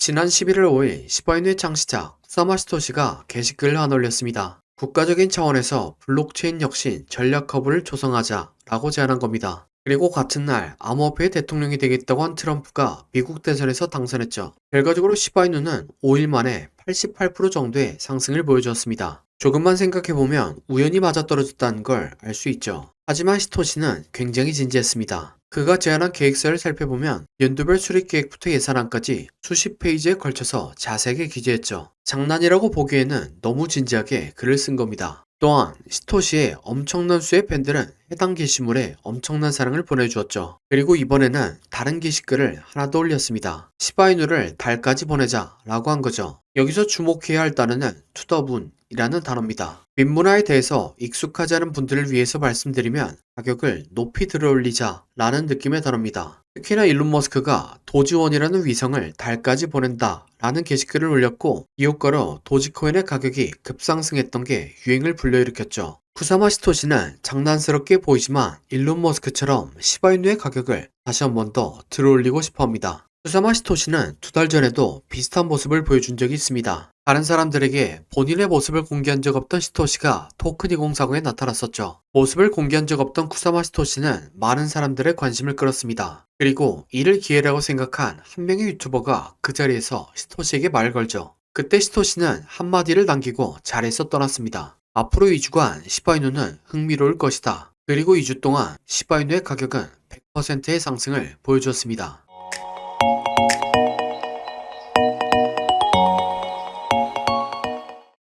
지난 11월 5일 시바이누의 창시자 쿠사마 시토시가 게시글을 하나 올렸습니다. 국가적인 차원에서 블록체인 혁신 전략 허브를 조성하자라고 제안한 겁니다. 그리고 같은 날 암호화폐의 대통령이 되겠다고 한 트럼프가 미국 대선에서 당선했죠. 결과적으로 시바이누는 5일 만에 88% 정도의 상승을 보여주었습니다. 조금만 생각해보면 우연히 맞아떨어졌다는 걸 알 수 있죠. 하지만 시토시는 굉장히 진지했습니다. 그가 제안한 계획서를 살펴보면 연도별 수립 계획부터 예산안까지 수십 페이지에 걸쳐서 자세하게 기재했죠. 장난이라고 보기에는 너무 진지하게 글을 쓴 겁니다. 또한 시토시의 엄청난 수의 팬들은 해당 게시물에 엄청난 사랑을 보내주었죠. 그리고 이번에는 다른 게시글을 하나 더 올렸습니다. 시바이누를 달까지 보내자 라고 한 거죠. 여기서 주목해야 할 단어는 투더문 이라는 단어입니다. 빈문화에 대해서 익숙하지 않은 분들을 위해서 말씀드리면 가격을 높이 들어올리자 라는 느낌의 단어입니다. 특히나 일론 머스크가 도지원이라는 위성을 달까지 보낸다 라는 게시글을 올렸고 이 효과로 도지코인의 가격이 급상승했던 게 유행을 불러일으켰죠. 쿠사마 시토시는 장난스럽게 보이지만 일론 머스크처럼 시바이누의 가격을 다시 한 번 더 들어올리고 싶어 합니다. 쿠사마 시토시는 2달 전에도 비슷한 모습을 보여준 적이 있습니다. 다른 사람들에게 본인의 모습을 공개한 적 없던 시토시가 토큰 2040에 나타났었죠. 모습을 공개한 적 없던 쿠사마 시토시는 많은 사람들의 관심을 끌었습니다. 그리고 이를 기회라고 생각한 한 명의 유튜버가 그 자리에서 시토시에게 말을 걸죠. 그때 시토시는 한마디를 남기고 자리에서 떠났습니다. 앞으로 2주간 시바이누는 흥미로울 것이다. 그리고 2주 동안 시바이누의 가격은 100%의 상승을 보여주었습니다.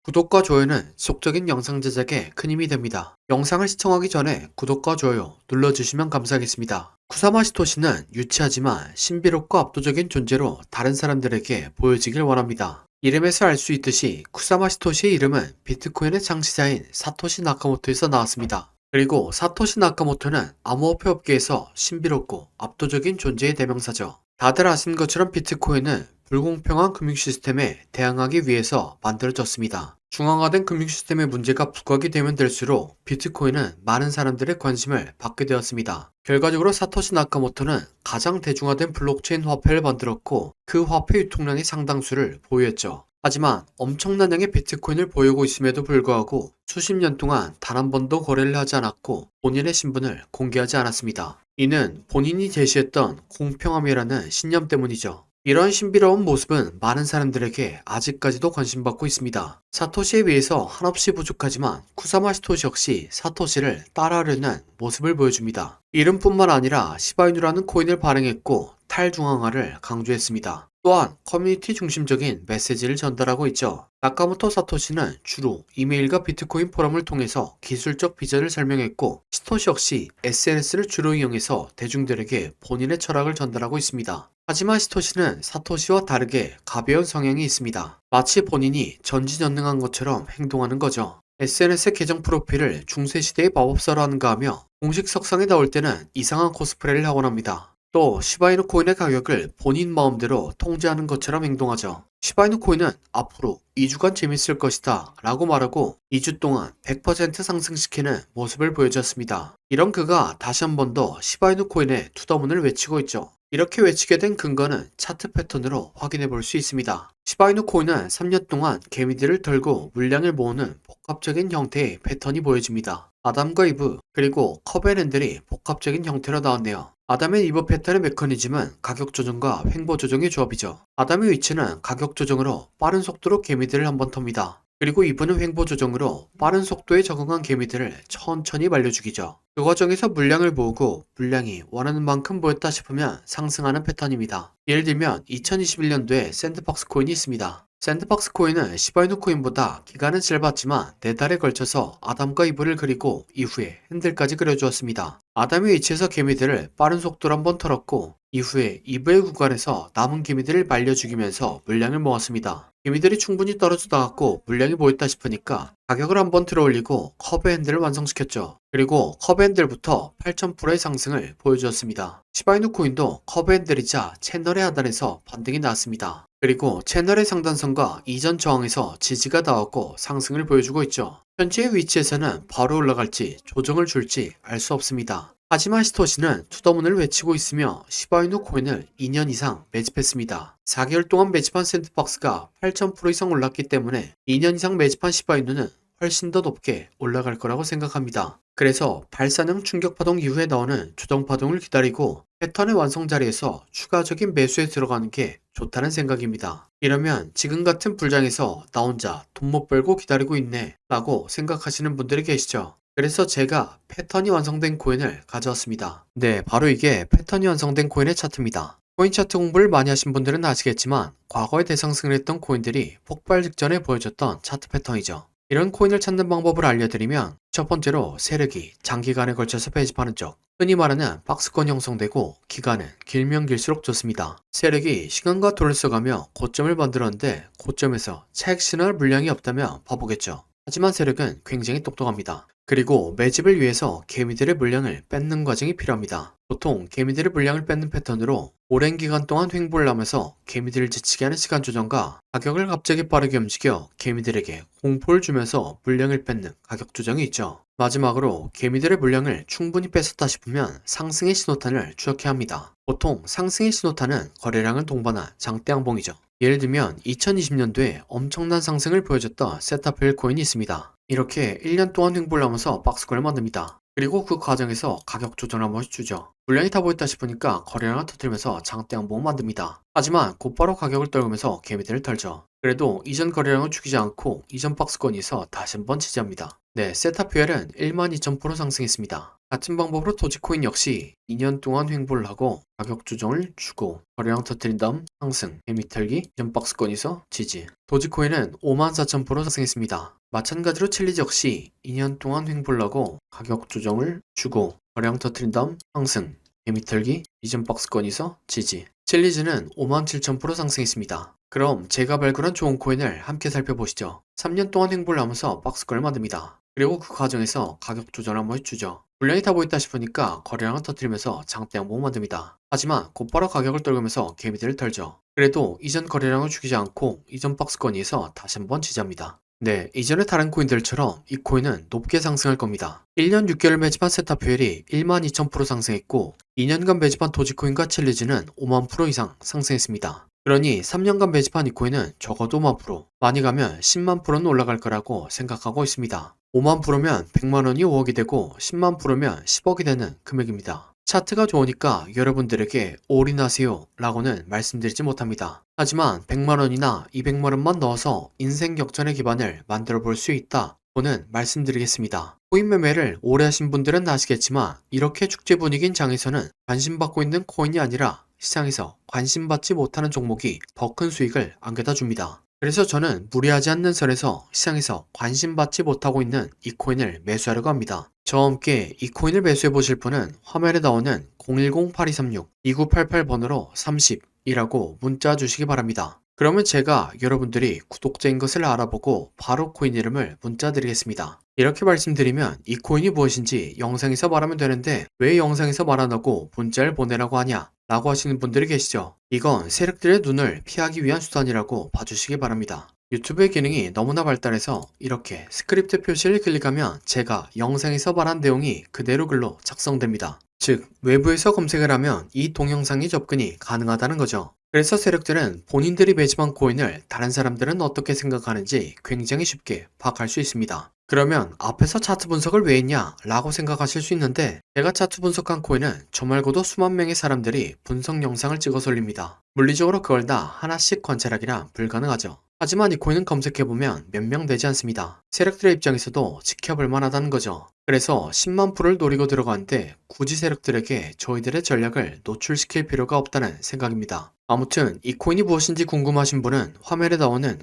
구독과 좋아요는 지속적인 영상 제작에 큰 힘이 됩니다. 영상을 시청하기 전에 구독과 좋아요 눌러주시면 감사하겠습니다. 쿠사마 시토시는 유치하지만 신비롭고 압도적인 존재로 다른 사람들에게 보여지길 원합니다. 이름에서 알 수 있듯이 쿠사마 시토시의 이름은 비트코인의 창시자인 사토시 나카모토에서 나왔습니다. 그리고 사토시 나카모토는 암호화폐 업계에서 신비롭고 압도적인 존재의 대명사죠. 다들 아시는 것처럼 비트코인은 불공평한 금융 시스템에 대항하기 위해서 만들어졌습니다. 중앙화된 금융 시스템의 문제가 부각이 되면 될수록 비트코인은 많은 사람들의 관심을 받게 되었습니다. 결과적으로 사토시 나카모토는 가장 대중화된 블록체인 화폐를 만들었고 그 화폐 유통량의 상당수를 보유했죠. 하지만 엄청난 양의 비트코인을 보유하고 있음에도 불구하고 수십 년 동안 단 한 번도 거래를 하지 않았고 본인의 신분을 공개하지 않았습니다. 이는 본인이 제시했던 공평함이라는 신념 때문이죠. 이런 신비로운 모습은 많은 사람들에게 아직까지도 관심받고 있습니다. 사토시에 비해서 한없이 부족하지만 쿠사마 시토시 역시 사토시를 따라하려는 모습을 보여줍니다. 이름뿐만 아니라 시바이누라는 코인을 발행했고 탈중앙화를 강조했습니다. 또한 커뮤니티 중심적인 메시지를 전달하고 있죠. 나카모토 사토시는 주로 이메일과 비트코인 포럼을 통해서 기술적 비전을 설명했고 시토시 역시 SNS를 주로 이용해서 대중들에게 본인의 철학을 전달하고 있습니다. 하지만 시토시는 사토시와 다르게 가벼운 성향이 있습니다. 마치 본인이 전지전능한 것처럼 행동하는 거죠. SNS 계정 프로필을 중세시대의 마법사로 하는가 하며 공식 석상에 나올 때는 이상한 코스프레를 하곤 합니다. 또 시바이누 코인의 가격을 본인 마음대로 통제하는 것처럼 행동하죠. 시바이누 코인은 앞으로 2주간 재밌을 것이다 라고 말하고 2주 동안 100% 상승시키는 모습을 보여줬습니다. 이런 그가 다시 한 번 더 시바이누 코인의 투더문을 외치고 있죠. 이렇게 외치게 된 근거는 차트 패턴으로 확인해 볼 수 있습니다. 시바이누 코인은 3년 동안 개미들을 털고 물량을 모으는 복합적인 형태의 패턴이 보여집니다. 아담과 이브 그리고 컵앤핸들이 복합적인 형태로 나왔네요. 아담 앤 이브 패턴의 메커니즘은 가격 조정과 횡보 조정의 조합이죠. 아담의 위치는 가격 조정으로 빠른 속도로 개미들을 한번 텁니다. 그리고 이브는 횡보 조정으로 빠른 속도에 적응한 개미들을 천천히 말려 죽이죠. 그 과정에서 물량을 모으고 물량이 원하는 만큼 모였다 싶으면 상승하는 패턴입니다. 예를 들면 2021년도에 샌드박스 코인이 있습니다. 샌드박스 코인은 시바이누 코인보다 기간은 짧았지만 4달에 걸쳐서 아담과 이브를 그리고 이후에 핸들까지 그려주었습니다. 아담의 위치에서 개미들을 빠른 속도로 한번 털었고 이후에 이브의 구간에서 남은 개미들을 말려 죽이면서 물량을 모았습니다. 개미들이 충분히 떨어져 나갔고 물량이 모였다 싶으니까 가격을 한번 들어올리고 커브핸들을 완성시켰죠. 그리고 커브핸들부터 8000%의 상승을 보여주었습니다. 시바이누 코인도 커브핸들이자 채널의 하단에서 반등이 나왔습니다. 그리고 채널의 상단선과 이전 저항에서 지지가 나왔고 상승을 보여주고 있죠. 현재의 위치에서는 바로 올라갈지 조정을 줄지 알 수 없습니다. 하지만 시토시는 투더문을 외치고 있으며 시바이누 코인을 2년 이상 매집했습니다. 4개월 동안 매집한 샌드박스가 8,000% 이상 올랐기 때문에 2년 이상 매집한 시바이누는 훨씬 더 높게 올라갈 거라고 생각합니다. 그래서 발사능 충격파동 이후에 나오는 조정파동을 기다리고 패턴의 완성 자리에서 추가적인 매수에 들어가는 게 좋다는 생각입니다. 이러면 지금 같은 불장에서 나 혼자 돈 못 벌고 기다리고 있네 라고 생각하시는 분들이 계시죠. 그래서 제가 패턴이 완성된 코인을 가져왔습니다. 네, 바로 이게 패턴이 완성된 코인의 차트입니다. 코인 차트 공부를 많이 하신 분들은 아시겠지만 과거에 대상승을 했던 코인들이 폭발 직전에 보여줬던 차트 패턴이죠. 이런 코인을 찾는 방법을 알려드리면 첫 번째로 세력이 장기간에 걸쳐서 배집하는 쪽, 흔히 말하는 박스권 형성되고 기간은 길면 길수록 좋습니다. 세력이 시간과 돈을 써가며 고점을 만들었는데 고점에서 차익 신호할 물량이 없다면 바보겠죠. 하지만 세력은 굉장히 똑똑합니다. 그리고 매집을 위해서 개미들의 물량을 뺏는 과정이 필요합니다. 보통 개미들의 물량을 뺏는 패턴으로 오랜 기간 동안 횡보를 하면서 개미들을 지치게 하는 시간 조정과 가격을 갑자기 빠르게 움직여 개미들에게 공포를 주면서 물량을 뺏는 가격 조정이 있죠. 마지막으로 개미들의 물량을 충분히 뺏었다 싶으면 상승의 신호탄을 추적해야 합니다. 보통 상승의 신호탄은 거래량을 동반한 장대양봉이죠. 예를 들면 2020년도에 엄청난 상승을 보여줬던 세타필 코인이 있습니다. 이렇게 1년 동안 횡보를 하면서 박스권을 만듭니다. 그리고 그 과정에서 가격 조정을 한 번씩 주죠. 물량이 다 보였다 싶으니까 거래량을 터뜨리면서 장대양봉을 만듭니다. 하지만 곧바로 가격을 떨구면서 개미들을 털죠. 그래도 이전 거래량을 죽이지 않고 이전 박스권에서 다시 한번 지지합니다. 네, 세타퓨엘은 12,000% 상승했습니다. 같은 방법으로 도지코인 역시 2년 동안 횡보를 하고 가격 조정을 주고 거래량 터뜨린 다음 상승, 개미 털기, 이전 박스권에서 지지. 도지코인은 54,000% 상승했습니다. 마찬가지로 챌리지 역시 2년 동안 횡보를 하고 가격 조정을 주고 거래량 터뜨린 다음 상승, 개미 털기, 이전 박스권에서 지지. 챌리지는 57,000% 상승했습니다. 그럼 제가 발굴한 좋은 코인을 함께 살펴보시죠. 3년 동안 횡보를 하면서 박스권을 만듭니다. 그리고 그 과정에서 가격 조정을 한번 해주죠. 물량이 다 보였다 싶으니까 거래량을 터뜨리면서 장대양봉을 만듭니다. 하지만 곧바로 가격을 떨구면서 개미들을 털죠. 그래도 이전 거래량을 죽이지 않고 이전 박스권에서 다시 한번 지지합니다. 네, 이전의 다른 코인들처럼 이 코인은 높게 상승할 겁니다. 1년 6개월 매집한 세타퓨엘이 12,000% 상승했고 2년간 매집한 도지코인과 챌리지는 5만% 이상 상승했습니다. 그러니 3년간 매집한 이 코인은 적어도 5만%, 많이 가면 10만%는 올라갈 거라고 생각하고 있습니다. 5만%면 100만원이 5억이 되고 10만%면 10억이 되는 금액입니다. 차트가 좋으니까 여러분들에게 올인하세요 라고는 말씀드리지 못합니다. 하지만 100만원이나 200만원만 넣어서 인생 역전의 기반을 만들어 볼 수 있다 고는 말씀드리겠습니다. 코인 매매를 오래 하신 분들은 아시겠지만 이렇게 축제 분위기인 장에서는 관심받고 있는 코인이 아니라 시장에서 관심받지 못하는 종목이 더 큰 수익을 안겨다 줍니다. 그래서 저는 무리하지 않는 선에서 시장에서 관심받지 못하고 있는 이 코인을 매수하려고 합니다. 저와 함께 이 코인을 매수해 보실 분은 화면에 나오는 010-8236-2988번으로 30이라고 문자 주시기 바랍니다. 그러면 제가 여러분들이 구독자인 것을 알아보고 바로 코인 이름을 문자 드리겠습니다. 이렇게 말씀드리면 이 코인이 무엇인지 영상에서 말하면 되는데 왜 영상에서 말 안 하고 문자를 보내라고 하냐 라고 하시는 분들이 계시죠. 이건 세력들의 눈을 피하기 위한 수단이라고 봐주시기 바랍니다. 유튜브의 기능이 너무나 발달해서 이렇게 스크립트 표시를 클릭하면 제가 영상에서 말한 내용이 그대로 글로 작성됩니다. 즉 외부에서 검색을 하면 이 동영상이 접근이 가능하다는 거죠. 그래서 세력들은 본인들이 매집한 코인을 다른 사람들은 어떻게 생각하는지 굉장히 쉽게 파악할 수 있습니다. 그러면 앞에서 차트 분석을 왜 했냐 라고 생각하실 수 있는데 제가 차트 분석한 코인은 저 말고도 수만 명의 사람들이 분석 영상을 찍어서 올립니다. 물리적으로 그걸 다 하나씩 관찰하기란 불가능하죠. 하지만 이 코인은 검색해보면 몇 명 되지 않습니다. 세력들의 입장에서도 지켜볼 만하다는 거죠. 그래서 10만 프로를 노리고 들어가는데 굳이 세력들에게 저희들의 전략을 노출시킬 필요가 없다는 생각입니다. 아무튼 이 코인이 무엇인지 궁금하신 분은 화면에 나오는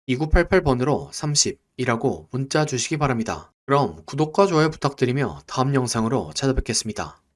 010-8236-2988번으로 30이라고 문자 주시기 바랍니다. 그럼 구독과 좋아요 부탁드리며 다음 영상으로 찾아뵙겠습니다.